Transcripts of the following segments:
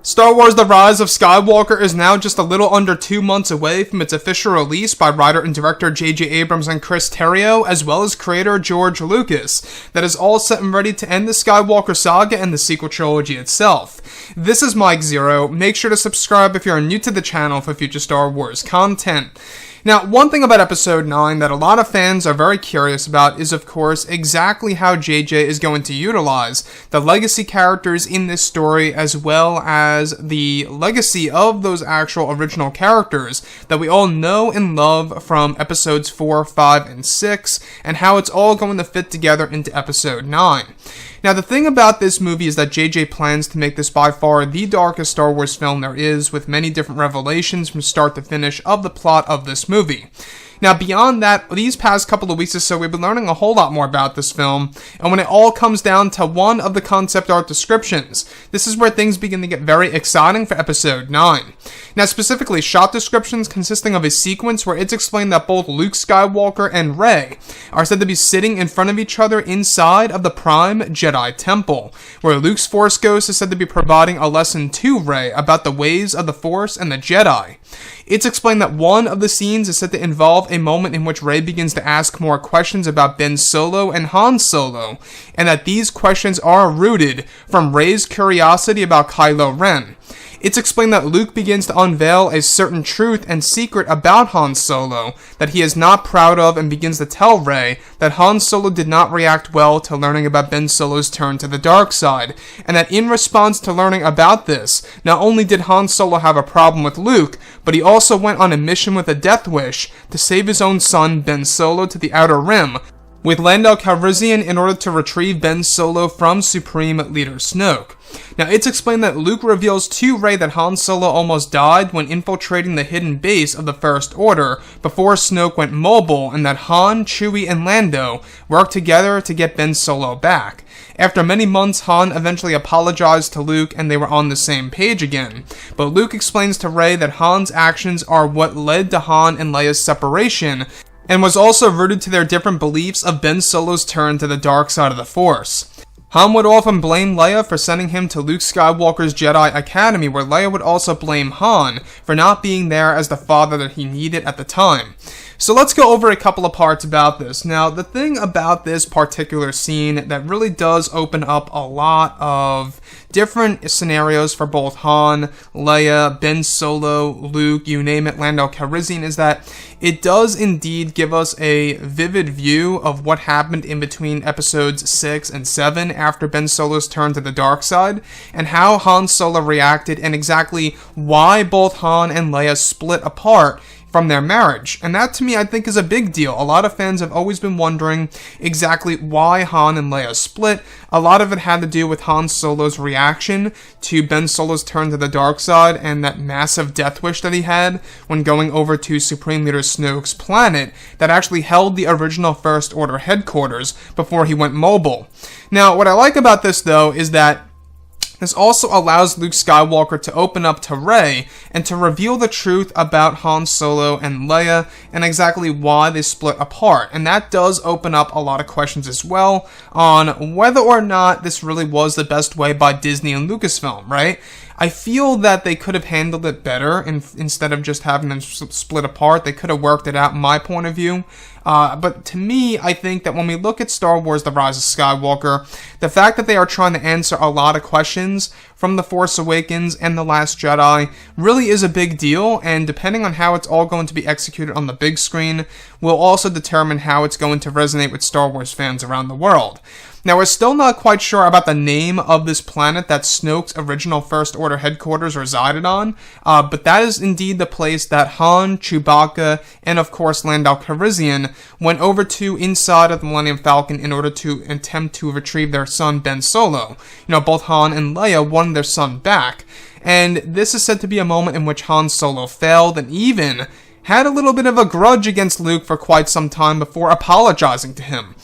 Star Wars The Rise of Skywalker is now just a little under 2 months away from its official release by writer and director J.J. Abrams and Chris Terrio, as well as creator George Lucas, that is all set and ready to end the Skywalker saga and the sequel trilogy itself. This is Mike Zero. Make sure to subscribe if you're new to the channel for future Star Wars content. Now, one thing about Episode 9 that a lot of fans are very curious about is, of course, exactly how JJ is going to utilize the legacy characters in this story, as well as the legacy of those actual original characters that we all know and love from Episodes 4, 5, and 6, and how it's all going to fit together into Episode 9. Now, the thing about this movie is that JJ plans to make this by far the darkest Star Wars film there is, with many different revelations from start to finish of the plot of this movie. Now, beyond that, these past couple of weeks or so, we've been learning a whole lot more about this film, and when it all comes down to one of the concept art descriptions, this is where things begin to get very exciting for Episode 9. Now, specifically, shot descriptions consisting of a sequence where it's explained that both Luke Skywalker and Rey are said to be sitting in front of each other inside of the Prime Jedi Temple, where Luke's Force Ghost is said to be providing a lesson to Rey about the ways of the Force and the Jedi. It's explained that one of the scenes is said to involve a moment in which Rey begins to ask more questions about Ben Solo and Han Solo, and that these questions are rooted from Rey's curiosity about Kylo Ren. It's explained that Luke begins to unveil a certain truth and secret about Han Solo that he is not proud of, and begins to tell Rey that Han Solo did not react well to learning about Ben Solo's turn to the dark side, and that in response to learning about this, not only did Han Solo have a problem with Luke, but he also went on a mission with a death wish to save his own son Ben Solo to the Outer Rim, with Lando Calrissian in order to retrieve Ben Solo from Supreme Leader Snoke. Now, it's explained that Luke reveals to Rey that Han Solo almost died when infiltrating the hidden base of the First Order before Snoke went mobile, and that Han, Chewie, and Lando worked together to get Ben Solo back. After many months, Han eventually apologized to Luke and they were on the same page again. But Luke explains to Rey that Han's actions are what led to Han and Leia's separation, and was also rooted to their different beliefs of Ben Solo's turn to the dark side of the Force. Han would often blame Leia for sending him to Luke Skywalker's Jedi Academy, where Leia would also blame Han for not being there as the father that he needed at the time. So let's go over a couple of parts about this. Now, the thing about this particular scene that really does open up a lot of different scenarios for both Han, Leia, Ben Solo, Luke, you name it, Lando Calrissian, is that it does indeed give us a vivid view of what happened in between Episodes 6 and 7 after Ben Solo's turn to the dark side, and how Han Solo reacted, and exactly why both Han and Leia split apart from their marriage. And that, to me, I think is a big deal. A lot of fans have always been wondering exactly why Han and Leia split. A lot of it had to do with Han Solo's reaction to Ben Solo's turn to the dark side and that massive death wish that he had when going over to Supreme Leader Snoke's planet that actually held the original First Order headquarters before he went mobile. Now, what I like about this, though, is that this also allows Luke Skywalker to open up to Rey and to reveal the truth about Han Solo and Leia and exactly why they split apart. And that does open up a lot of questions as well on whether or not this really was the best way by Disney and Lucasfilm, right? I feel that they could have handled it better instead of just having them split apart. They could have worked it out in my point of view. But to me, I think that when we look at Star Wars The Rise of Skywalker, the fact that they are trying to answer a lot of questions from The Force Awakens and The Last Jedi really is a big deal, and depending on how it's all going to be executed on the big screen, will also determine how it's going to resonate with Star Wars fans around the world. Now, we're still not quite sure about the name of this planet that Snoke's original First Order headquarters resided on, but that is indeed the place that Han, Chewbacca, and of course Lando Calrissian went over to inside of the Millennium Falcon in order to attempt to retrieve their son Ben Solo. You know, both Han and Leia wanted their son back, and this is said to be a moment in which Han Solo failed and even had a little bit of a grudge against Luke for quite some time before apologizing to him.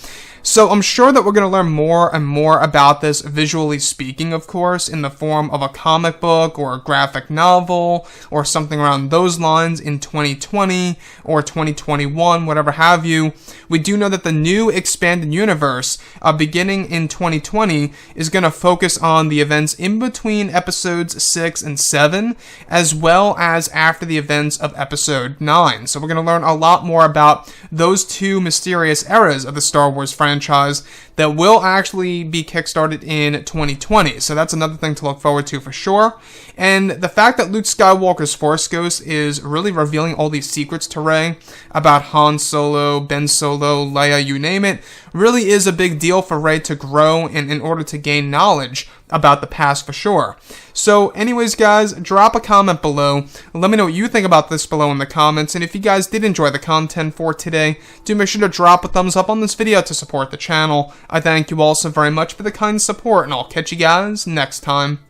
So I'm sure that we're going to learn more and more about this, visually speaking, of course, in the form of a comic book or a graphic novel or something around those lines in 2020 or 2021, whatever have you. We do know that the new expanded universe, beginning in 2020, is going to focus on the events in between episodes 6 and 7, as well as after the events of episode 9. So we're going to learn a lot more about those two mysterious eras of the Star Wars franchise that will actually be kickstarted in 2020. So that's another thing to look forward to for sure. And the fact that Luke Skywalker's Force Ghost is really revealing all these secrets to Rey about Han Solo, Ben Solo, Leia, you name it, really is a big deal for Rey to grow in order to gain knowledge about the past for sure. So anyways, guys, drop a comment below. Let me know what you think about this below in the comments. And if you guys did enjoy the content for today, do make sure to drop a thumbs up on this video to support the channel. I thank you all so very much for the kind support, and I'll catch you guys next time.